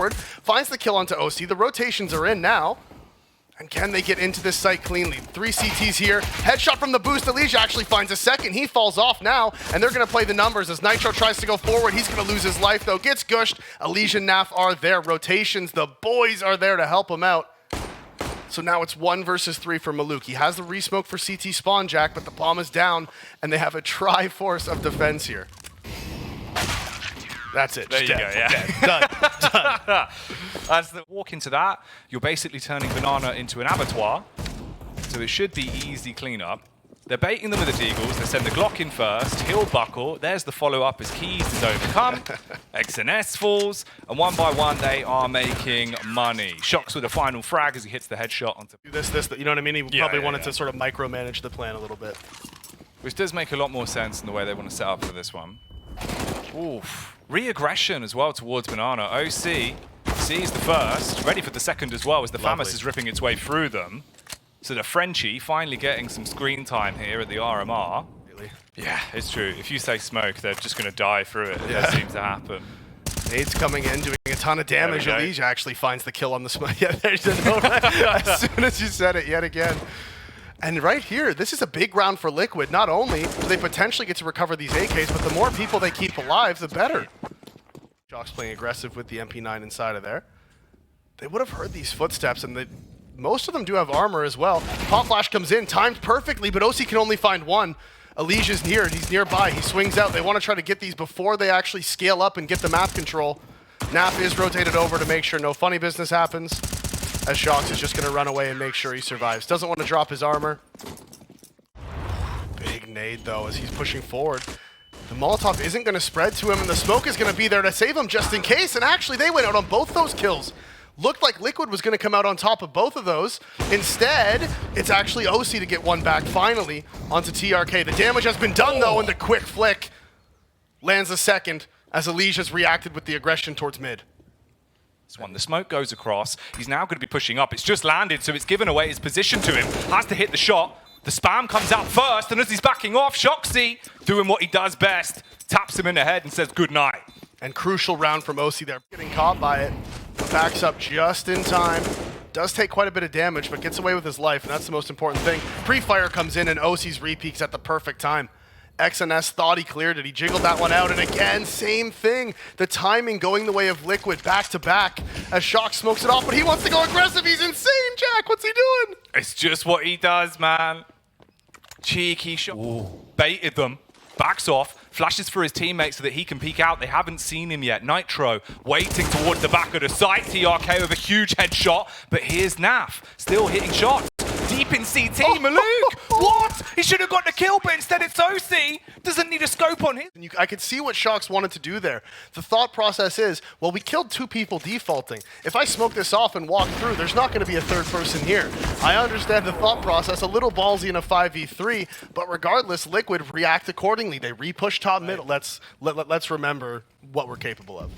forward, finds the kill onto oSee. The rotations are in now. And can they get into this site cleanly? 3 CTs here. Headshot from the boost. EliGE actually finds a second. He falls off now, and they're going to play the numbers as Nitro tries to go forward. He's going to lose his life, though. Gets gushed. EliGE and Naf are there. Rotations. The boys are there to help him out. So now it's 1 versus 3 for Maluk. He has the resmoke for CT spawn, Jack, but the bomb is down, and they have a tri-force of defense here. That's it. There you go, yeah. Dead. Done. As they walk into that, you're basically turning Banana into an abattoir, so it should be easy cleanup. They're baiting them with the Deagles. They send the Glock in first. He'll buckle. There's the follow-up as keiz is overcome. XNS falls, and one by one they are making money. Shocks with a final frag as he hits the headshot onto This, you know what I mean? He probably wanted to sort of micromanage the plan a little bit. Which does make a lot more sense in the way they want to set up for this one. Oof. Re-aggression as well towards Banana. oSee sees the first, ready for the second as well as the FAMAS is ripping its way through them. So the Frenchie finally getting some screen time here at the RMR. Really? Yeah, it's true. If you say smoke, they're just going to die through it. That seems to happen. Nades coming in, doing a ton of damage. EliGE actually finds the kill on the smoke. Yeah, there's a note as soon as you said it yet again. And right here, this is a big round for Liquid. Not only do they potentially get to recover these AKs, but the more people they keep alive, the better. Jock's playing aggressive with the MP9 inside of there. They would have heard these footsteps, and most of them do have armor as well. Pop Flash comes in, timed perfectly, but oSee can only find one. EliGE is near, he's nearby, he swings out. They want to try to get these before they actually scale up and get the map control. Naf is rotated over to make sure no funny business happens, as Shocks is just going to run away and make sure he survives. Doesn't want to drop his armor. Big nade, though, as he's pushing forward. The Molotov isn't going to spread to him, and the smoke is going to be there to save him just in case. And actually, they went out on both those kills. Looked like Liquid was going to come out on top of both of those. Instead, it's actually oSee to get one back finally onto TRK. The damage has been done, though, and the quick flick lands a second as EliGE has reacted with the aggression towards mid. One. The smoke goes across. He's now going to be pushing up. It's just landed, so it's given away his position to him. Has to hit the shot. The spam comes out first, and as he's backing off, Shoxy, doing what he does best, taps him in the head and says good night. And crucial round from oSee there. Getting caught by it. Backs up just in time. Does take quite a bit of damage, but gets away with his life, and that's the most important thing. Pre-fire comes in, and oSee's repeaks at the perfect time. XNS thought he cleared it. He jiggled that one out, and again, same thing. The timing going the way of Liquid back to back as Shock smokes it off, but he wants to go aggressive. He's insane, Jack. What's he doing? It's just what he does, man. Cheeky shot. Ooh. Baited them. Backs off. Flashes for his teammates so that he can peek out. They haven't seen him yet. Nitro waiting towards the back of the site. TRK with a huge headshot, but here's Naf still hitting shots. Deep in CT, Maluk! What? He should have got the kill, but instead it's oSee. Doesn't need a scope on him. I could see what Shocks wanted to do there. The thought process is, well, we killed 2 people defaulting. If I smoke this off and walk through, there's not going to be a third person here. I understand the thought process, a little ballsy in a 5v3, but regardless, Liquid react accordingly. They repush top middle. Let's remember what we're capable of.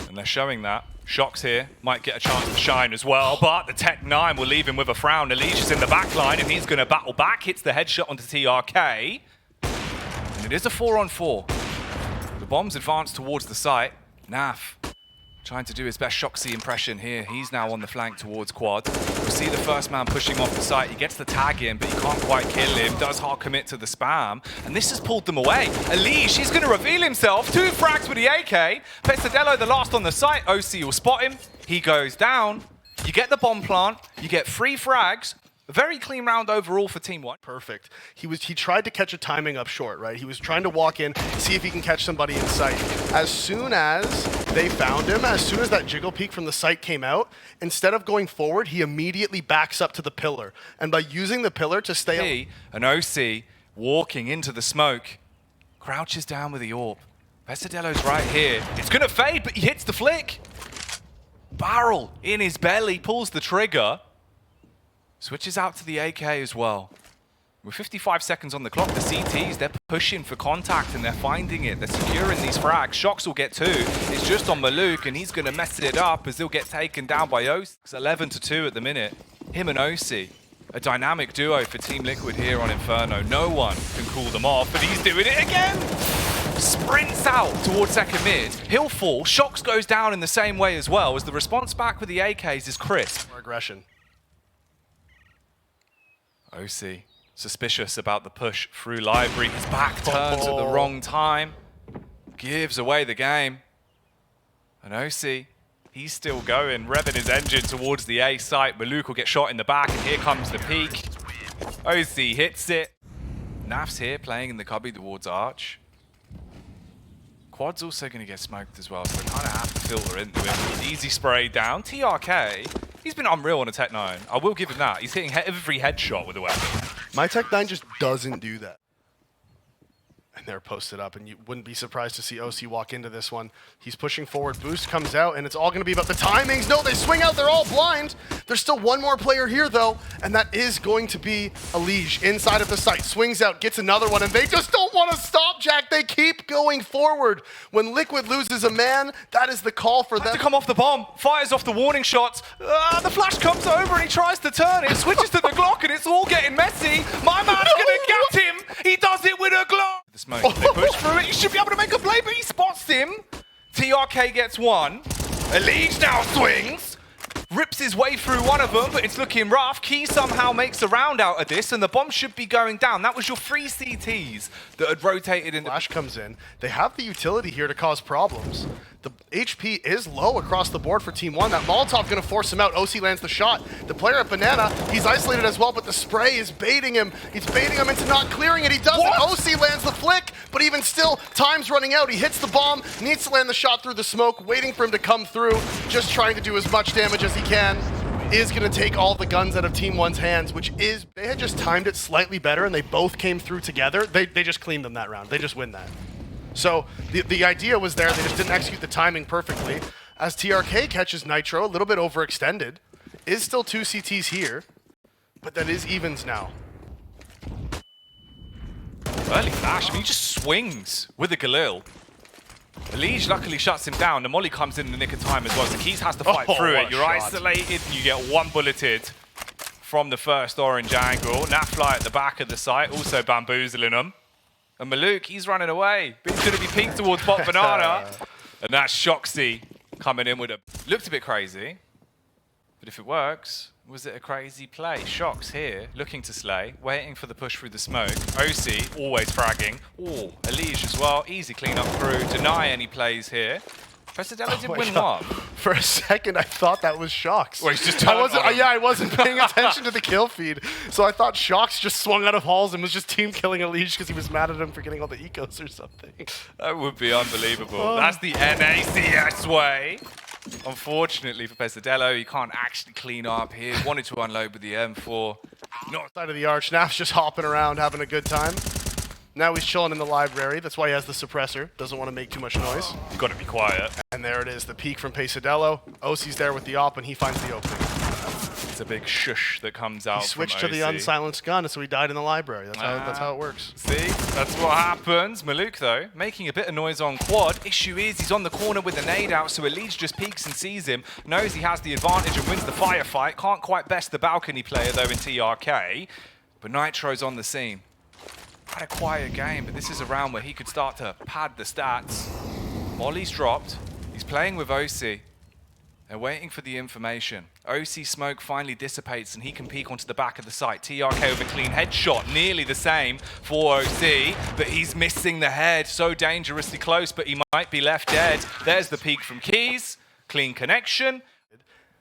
And they're showing that. Shocks here might get a chance to shine as well, but the Tech 9 will leave him with a frown. EliGE is in the back line, and he's going to battle back. Hits the headshot onto TRK. And it is a 4-on-4. The bombs advance towards the site. Naf trying to do his best Shoxy impression here. He's now on the flank towards quad. We'll see the first man pushing off the site. He gets the tag in, but he can't quite kill him. Does hard commit to the spam. And this has pulled them away. EliGE, he's going to reveal himself. 2 frags with the AK. Pesadillo, the last on the site. oSee will spot him. He goes down. You get the bomb plant. You get 3 frags. A very clean round overall for TeamOne. Perfect. He tried to catch a timing up short, right? He was trying to walk in, see if he can catch somebody in sight. As soon as they found him, as soon as that jiggle peek from the site came out, instead of going forward, he immediately backs up to the pillar. And by using the pillar to stay... And oSee walking into the smoke, crouches down with the orb. Pesadillo's right here. It's going to fade, but he hits the flick. Barrel in his belly, pulls the trigger. Switches out to the AK as well. With 55 seconds on the clock, the CTs, they're pushing for contact and they're finding it. They're securing these frags. Shocks will get 2. It's just on Maluk, and he's going to mess it up as he'll get taken down by oSee. It's 11-2 at the minute. Him and oSee, a dynamic duo for Team Liquid here on Inferno. No one can cool them off, but he's doing it again. sprints out towards second mid. He'll fall. Shox goes down in the same way as well, as the response back with the AKs is crisp. More aggression. oSee, suspicious about the push through library. His back turns at the wrong time. Gives away the game. And oSee, he's still going, revving his engine towards the A site. Maluk will get shot in the back, and here comes the peek. oSee hits it. Naf's here playing in the cubby towards Arch. Quad's also going to get smoked as well, so they kind of have to filter into him. Easy spray down. TRK, he's been unreal on a Tech-9. I will give him that. He's hitting every headshot with a weapon. My Tech-9 just doesn't do that. And they're posted up, and you wouldn't be surprised to see oSee walk into this one. He's pushing forward, boost comes out, and it's all going to be about the timings. No, they swing out, they're all blind. There's still one more player here, though, and that is going to be EliGE inside of the site. Swings out, gets another one, and they just don't want to stop, Jack. They keep going forward. When Liquid loses a man, that is the call for them. To come off the bomb, fires off the warning shots. The flash comes over, and he tries to turn it, switches to the Glock, and it's all getting messy. My man's going to get him. He does it with a Glock. The smoke. They push through it. He should be able to make a play, but he spots him. TRK gets one. EliGE now swings. Rips his way through one of them, but it's looking rough. keiz somehow makes a round out of this, and the bomb should be going down. That was your 3 CTs that had rotated in. Flash comes in. They have the utility here to cause problems. The HP is low across the board for TeamOne. That Molotov going to force him out. oSee lands the shot. The player at Banana, he's isolated as well, but the spray is baiting him. He's baiting him into not clearing it. He does it. oSee lands the flick, but even still, time's running out. He hits the bomb, needs to land the shot through the smoke, waiting for him to come through, just trying to do as much damage as he can. Is going to take all the guns out of TeamOne's hands, which is, they had just timed it slightly better, and they both came through together. They just cleaned them that round. They just win that. So the idea was there, they just didn't execute the timing perfectly. As TRK catches Nitro, a little bit overextended. Is still 2 CTs here, but that is evens now. Early flash, I mean, he just swings with the Galil. EliGE luckily shuts him down. The molly comes in the nick of time as well, so keiz has to fight through it. You're isolated, and you get one bulleted from the first orange angle. Nafly at the back of the site, also bamboozling him. And Maluk, he's running away. He's going to be peeked towards Pop Banana. And that's Shoxy coming in with a... Looked a bit crazy. But if it works, was it a crazy play? Shox here, looking to slay, waiting for the push through the smoke. oSee, always fragging. Oh, EliGE as well. Easy clean up through. Deny any plays here. Pesadella did win one. For a second, I thought that was Shox. Well, he's just I wasn't paying attention to the kill feed, so I thought Shox just swung out of halls and was just team killing EliGE because he was mad at him for getting all the ecos or something. That would be unbelievable. That's the NACS way. Unfortunately for Pesadella, he can't actually clean up here. Wanted to unload with the M4. North side of the arch. Naf's just hopping around, having a good time. Now he's chilling in the library. That's why he has the suppressor. Doesn't want to make too much noise. You've got to be quiet. And there it is, the peek from Pesadelo. oSee's there with the op, and he finds the opening. It's a big shush that comes out. He switched to the unsilenced gun, so he died in the library. That's how it works. See, that's what happens. Maluk, though, making a bit of noise on quad. Issue is he's on the corner with a nade out, so EliGE just peeks and sees him. Knows he has the advantage and wins the firefight. Can't quite best the balcony player, though, in TRK. But Nitro's on the scene. Had a quiet game, but this is a round where he could start to pad the stats. Molly's dropped. He's playing with oSee. They're waiting for the information. oSee smoke finally dissipates and he can peek onto the back of the site. TRK with a clean headshot, nearly the same for oSee, but he's missing the head. So dangerously close, but he might be left dead. There's the peek from keiz. Clean connection.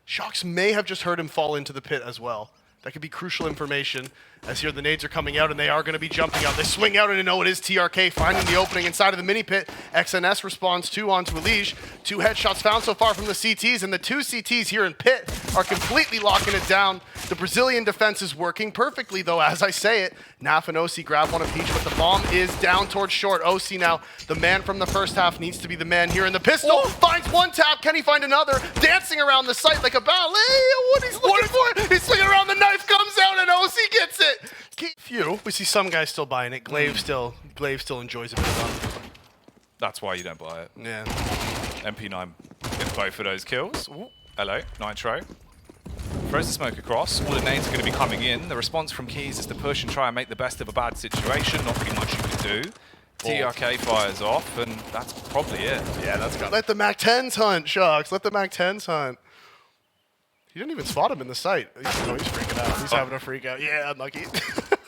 Shox may have just heard him fall into the pit as well. That could be crucial information, as here the nades are coming out and they are going to be jumping out. They swing out and they know it is TRK finding the opening inside of the mini pit. XNS responds 2 onto EliGE. 2 headshots found so far from the CTs, and the 2 CTs here in pit are completely locking it down. The Brazilian defense is working perfectly, though, as I say it. Naf and oSee grab one of each, but the bomb is down towards short. oSee now, the man from the first half, needs to be the man here in the pistol. Finds one tap. Can he find another? Dancing around the site like a ballet. What he's looking for? He's swinging around, the knife comes out, and oSee gets it. Few. We see some guys still buying it. Glaive still enjoys a bit of fun. That's why you don't buy it. Yeah. MP9 gets both of those kills. Ooh. Hello, Nitro. Throws the smoke across. All the nades are going to be coming in. The response from keiz is to push and try and make the best of a bad situation. Not really much you can do. TRK fires off, and that's probably it. Yeah, that's got. Let the MAC-10s hunt, Shocks. Let the MAC-10s hunt. He didn't even spot him in the sight. He's freaking out. He's having a freak out. Yeah, unlucky.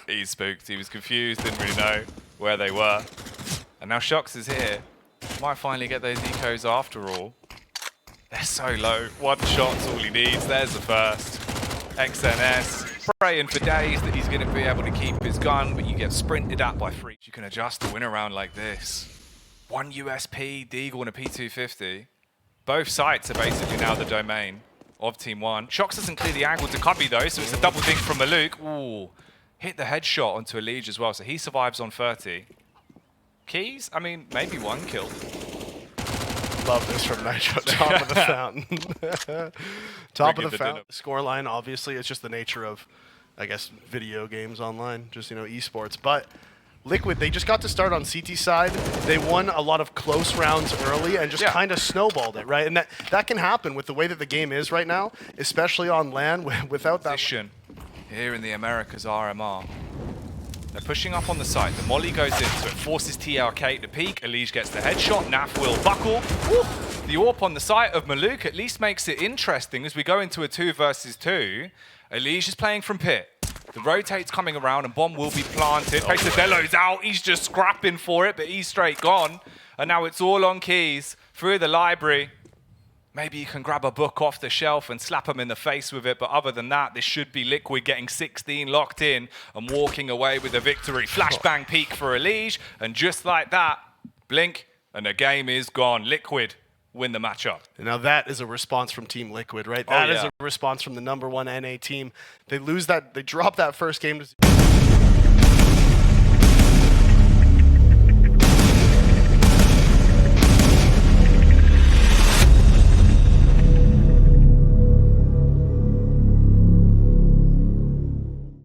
He's spooked. He was confused, didn't really know where they were. And now Shocks is here. Might finally get those ecos after all. They're so low. One shot's all he needs. There's the first. XNS. Praying for days that he's going to be able to keep his gun, but you get sprinted at by freaks. You can adjust the win around like this. One USP, Deagle, and a P250. Both sites are basically now the domain of TeamOne. Shocks doesn't clear the angle to Cubby though, so it's a double dink from Maluk. Ooh, hit the headshot onto EliGE as well, so he survives on 30. Keiz, I mean, maybe one kill. Love this from Nitro, top of the fountain. Top of the fountain. Scoreline, obviously, it's just the nature of, I guess, video games online, just, you know, esports. But Liquid, they just got to start on CT side. They won a lot of close rounds early and just kind of snowballed it, right? And that can happen with the way that the game is right now, especially on LAN without that. Position here in the Americas RMR. They're pushing up on the site. The molly goes in, so it forces TRK to peek. EliGE gets the headshot. Naf will buckle. Woo! The AWP on the site of Maluk at least makes it interesting as we go into a 2 versus 2. EliGE is playing from pit. The rotate's coming around and bomb will be planted. Pesadello's out. He's just scrapping for it, but he's straight gone. And now it's all on Keiz through the library. Maybe you can grab a book off the shelf and slap him in the face with it, but other than that, this should be Liquid getting 16 locked in and walking away with a victory. Flashbang peek for EliGE, and just like that, blink, and the game is gone. Liquid win the matchup. Now that is a response from Team Liquid, right? That is a response from the #1 NA team. They lose that, they drop that first game to